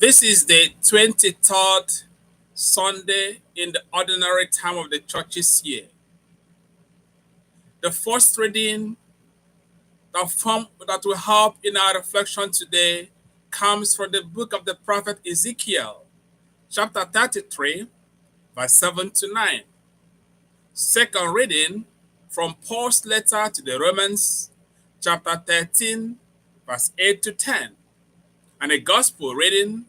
This is the 23rd Sunday in the ordinary time of the church's year. The first reading that will help in our reflection today comes from the book of the prophet Ezekiel, chapter 33, verse 7 to 9. Second reading from Paul's letter to the Romans, chapter 13, verse 8 to 10. And the gospel reading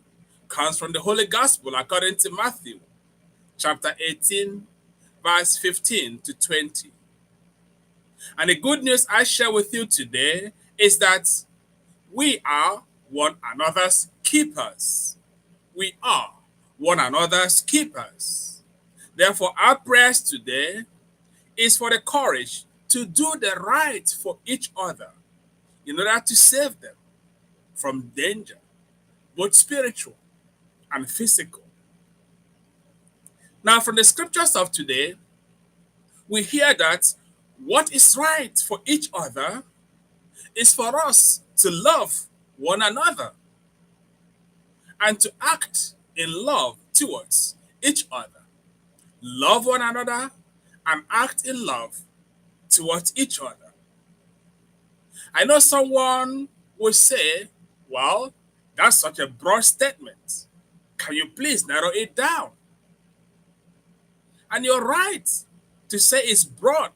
comes from the Holy Gospel according to Matthew, chapter 18, verse 15 to 20. And the good news I share with you today is that we are one another's keepers. We are one another's keepers. Therefore, our prayers today is for the courage to do the right for each other in order to save them from danger, both spiritual and physical. Now, from the scriptures of today, we hear that what is right for each other is for us to love one another and to act in love towards each other. Love one another and act in love towards each other. I know someone will say, well, that's such a broad statement. Can you please narrow it down? And you're right to say it's broad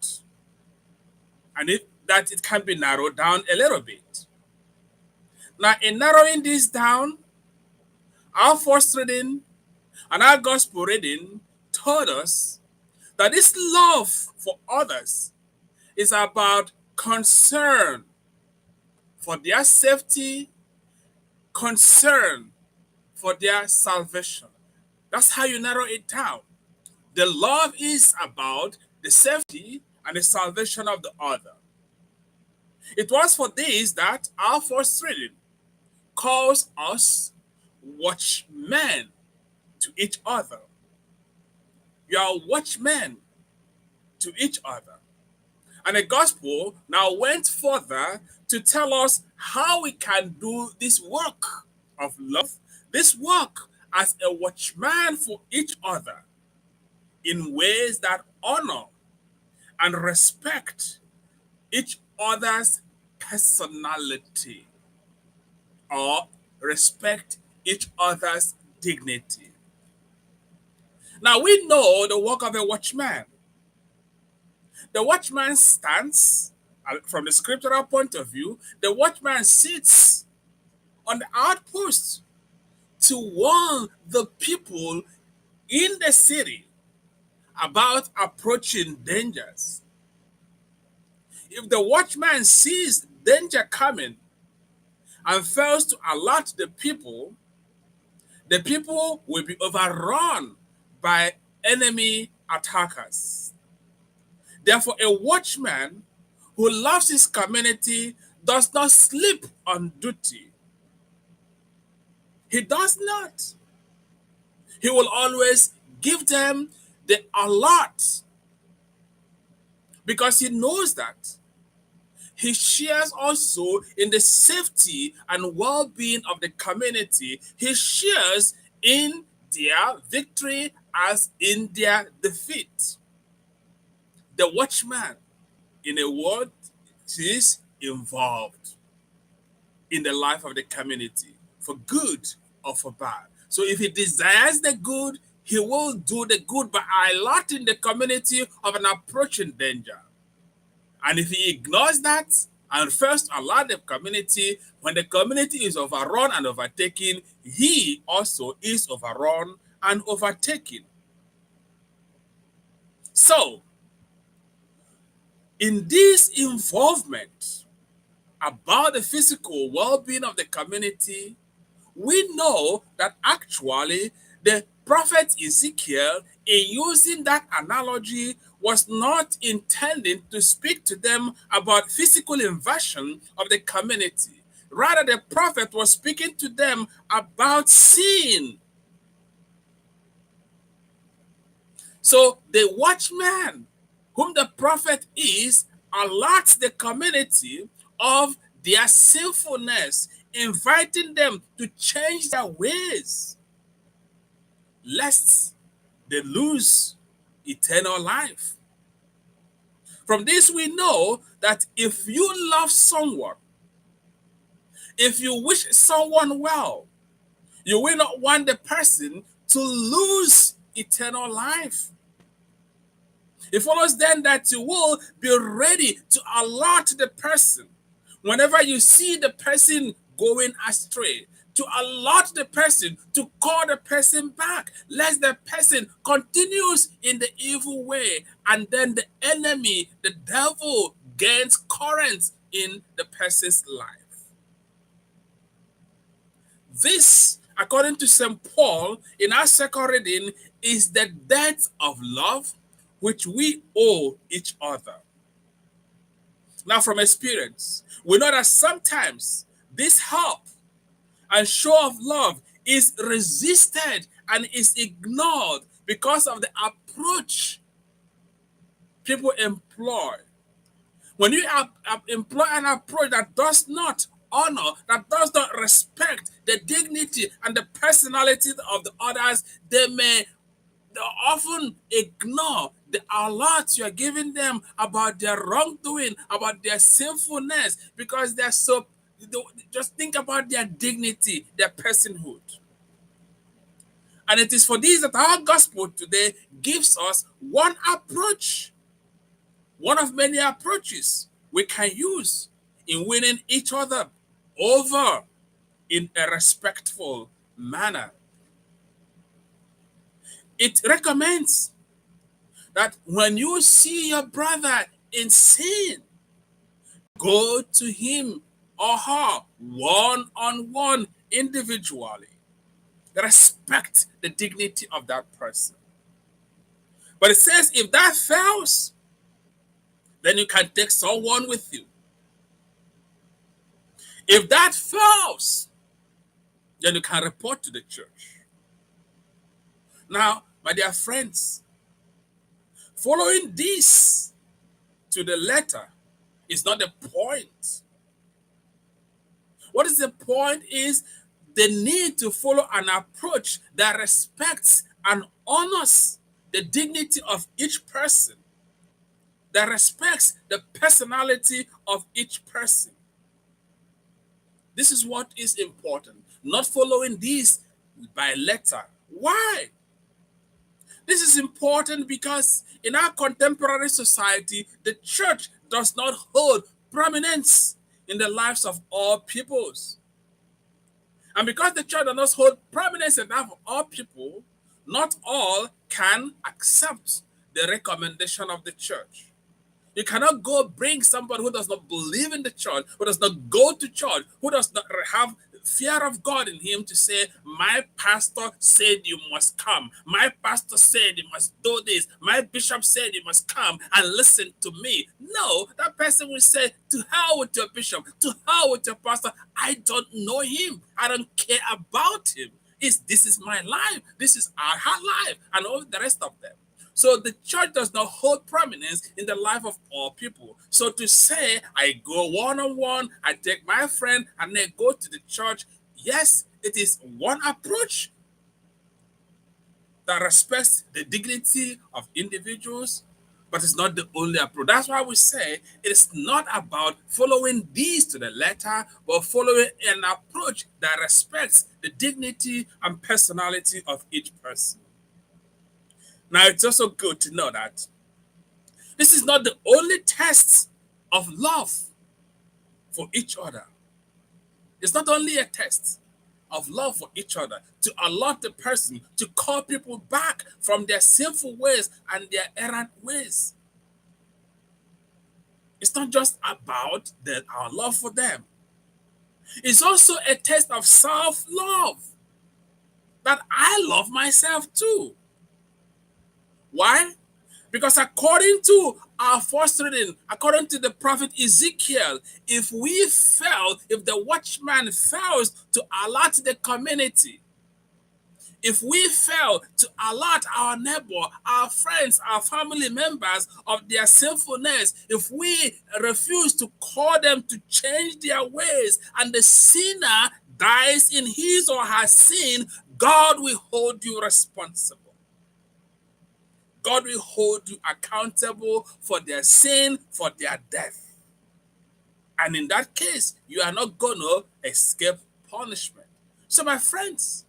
and that it can be narrowed down a little bit. Now, in narrowing this down, our first reading and our gospel reading told us that this love for others is about concern for their safety, concern for their salvation. That's how you narrow it down. The love is about the safety and the salvation of the other. It was for this that our first reading calls us watchmen to each other. You are watchmen to each other. And the gospel now went further to tell us how we can do this work of love, this work as a watchman for each other in ways that honor and respect each other's personality or respect each other's dignity. Now we know the work of a watchman. The watchman stands, from the scriptural point of view, the watchman sits on the outpost to warn the people in the city about approaching dangers. If the watchman sees danger coming and fails to alert the people will be overrun by enemy attackers. Therefore, a watchman who loves his community does not sleep on duty. He does not. He will always give them the alert because he knows that he shares also in the safety and well-being of the community. He shares in their victory as in their defeat. The watchman, in a word, is involved in the life of the community, for good or for bad. So if he desires the good, he will do the good by alerting the community of an approaching danger. And if he ignores that and first alert the community, when the community is overrun and overtaken, he also is overrun and overtaken. So, in this involvement about the physical well-being of the community, we know that actually the prophet Ezekiel, in using that analogy, was not intending to speak to them about physical invasion of the community. Rather, the prophet was speaking to them about sin. So the watchman, whom the prophet is, alerts the community of their sinfulness inviting them to change their ways, lest they lose eternal life. From this, we know that if you love someone, if you wish someone well, you will not want the person to lose eternal life. It follows then that you will be ready to alert the person whenever you see the person going astray, to alert the person, to call the person back, lest the person continues in the evil way, and then the enemy, the devil, gains current in the person's life. This, according to St. Paul, in our second reading, is the debt of love which we owe each other. Now, from experience, we know that sometimes this help and show of love is resisted and is ignored because of the approach people employ. When you employ an approach that does not honor, that does not respect the dignity and the personality of the others, they often ignore the alert you are giving them about their wrongdoing, about their sinfulness, because they're so, just think about their dignity, their personhood. And it is for this that our gospel today gives us one approach, one of many approaches we can use in winning each other over in a respectful manner. It recommends that when you see your brother in sin, go to him or her one-on-one individually. Respect the dignity of that person. But it says if that fails, then you can take someone with you. If that fails, then you can report to the church. Now, my dear friends, following this to the letter is not the point. What is the point is the need to follow an approach that respects and honors the dignity of each person, that respects the personality of each person. This is what is important, not following this by letter. Why? This is important because in our contemporary society, the church does not hold prominence in the lives of all peoples. And because the church does not hold prominence in the life of all people, not all can accept the recommendation of the church. You cannot go bring somebody who does not believe in the church, who does not go to church, who does not have fear of God in him to say, my pastor said you must come. My pastor said you must do this. My bishop said you must come and listen to me. No, that person will say, to hell with your bishop, to hell with your pastor. I don't know him. I don't care about him. This is my life. This is our life and all the rest of them. So the church does not hold prominence in the life of all people. So to say, I go one-on-one, I take my friend, and then go to the church, yes, it is one approach that respects the dignity of individuals, but it's not the only approach. That's why we say it is not about following these to the letter, but following an approach that respects the dignity and personality of each person. Now, it's also good to know that this is not the only test of love for each other. It's not only a test of love for each other to alert the person to call people back from their sinful ways and their errant ways. It's not just about our love for them. It's also a test of self-love, that I love myself too. Why? Because according to our first reading, according to the prophet Ezekiel, if the watchman fails to alert the community, If we fail to alert our neighbor, our friends, our family members of their sinfulness, if we refuse to call them to change their ways, and the sinner dies in his or her sin, God will hold you responsible. God will hold you accountable for their sin, for their death. And in that case, you are not going to escape punishment. So, my friends,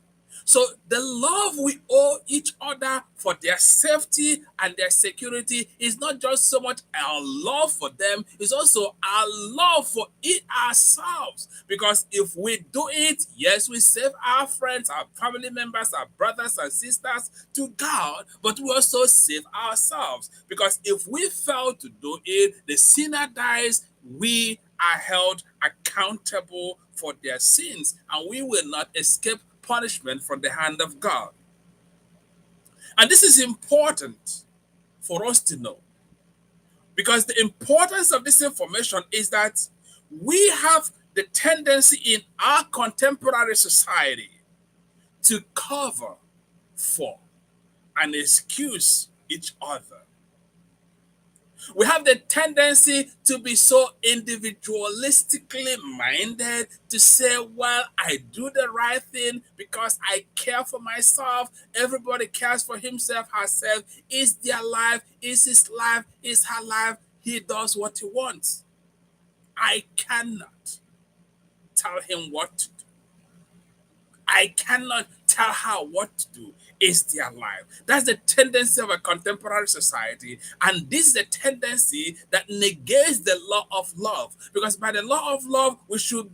so the love we owe each other for their safety and their security is not just so much our love for them, it's also our love for it ourselves. Because if we do it, yes, we save our friends, our family members, our brothers and sisters to God, but we also save ourselves. Because if we fail to do it, the sinner dies, we are held accountable for their sins, and we will not escape punishment from the hand of God. And this is important for us to know, because the importance of this information is that we have the tendency in our contemporary society to cover for and excuse each other. We have the tendency to be so individualistically minded, to say, well, I do the right thing because I care for myself. Everybody cares for himself, herself. Is their life, is his life, is her life. He does what he wants. I cannot tell him what to do. I cannot tell her what to do. Is their life. That's the tendency of a contemporary society. And this is the tendency that negates the law of love. Because by the law of love, we should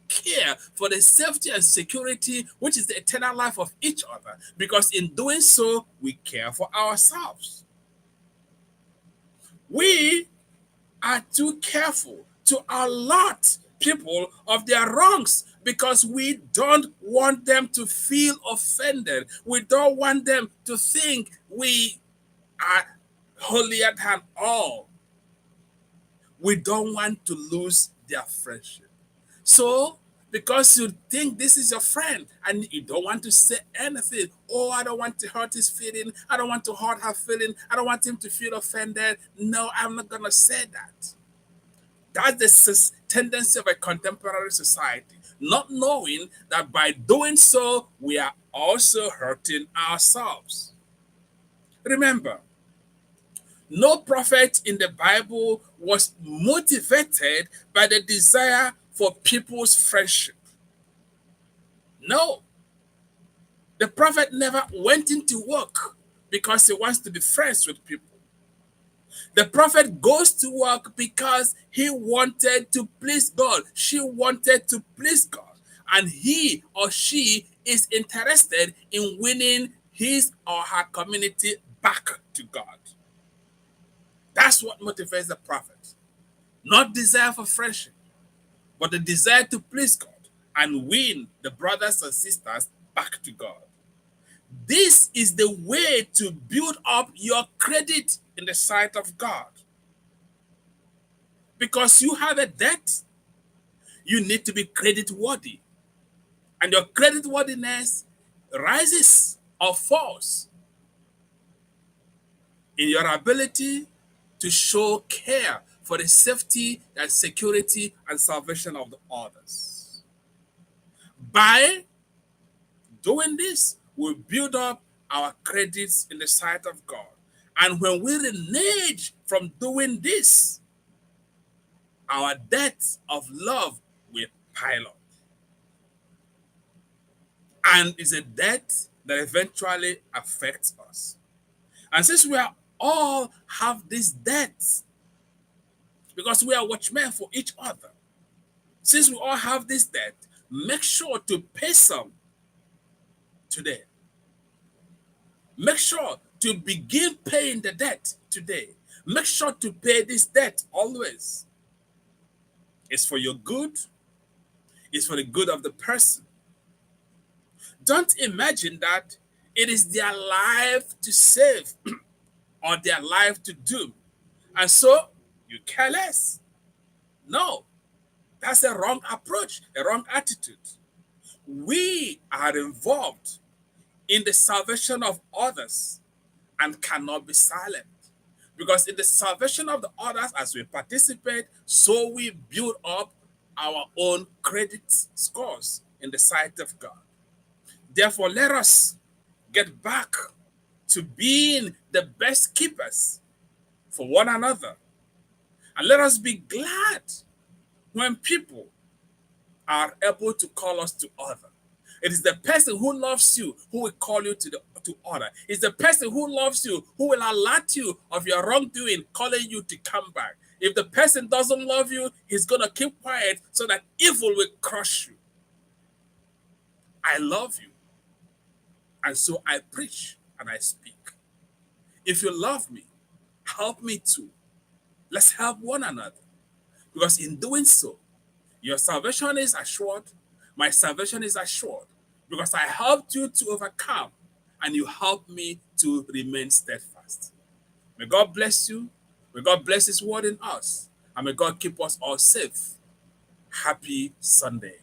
care for the safety and security, which is the eternal life of each other. Because in doing so, we care for ourselves. We are too careful to alert people of their wrongs because we don't want them to feel offended. We don't want them to think we are holier than all. We don't want to lose their friendship. So, because you think this is your friend and you don't want to say anything, oh, I don't want to hurt his feeling, I don't want to hurt her feeling, I don't want him to feel offended. No, I'm not going to say that. That's the tendency of a contemporary society, not knowing that by doing so, we are also hurting ourselves. Remember, no prophet in the Bible was motivated by the desire for people's friendship. No, the prophet never went into work because he wants to be friends with people. The prophet goes to work because he wanted to please God. She wanted to please God. And he or she is interested in winning his or her community back to God. That's what motivates the prophet. Not desire for friendship, but the desire to please God and win the brothers and sisters back to God. This is the way to build up your credit in the sight of God. Because you have a debt, you need to be credit worthy. And your credit worthiness rises or falls in your ability to show care for the safety and security and salvation of the others. By doing this, we build up our credits in the sight of God. And when we renege from doing this, our debts of love will pile up. And it's a debt that eventually affects us. And since we are all have these debts, because we are watchmen for each other, since we all have this debt, make sure to pay some today. Make sure to begin paying the debt today. Make sure to pay this debt always. It's for your good. It's for the good of the person. Don't imagine that it is their life to save or their life to do. And so you care less. No, that's a wrong approach, a wrong attitude. We are involved in the salvation of others and cannot be silent. Because in the salvation of the others, as we participate, so we build up our own credit scores in the sight of God. Therefore, let us get back to being the best keepers for one another. And let us be glad when people are able to call us to order. It is the person who loves you who will call you to order. It's the person who loves you who will alert you of your wrongdoing, calling you to come back. If the person doesn't love you, he's going to keep quiet so that evil will crush you. I love you. And so I preach and I speak. If you love me, help me too. Let's help one another. Because in doing so, your salvation is assured. My salvation is assured. Because I helped you to overcome and you helped me to remain steadfast. May God bless you. May God bless His word in us. And may God keep us all safe. Happy Sunday.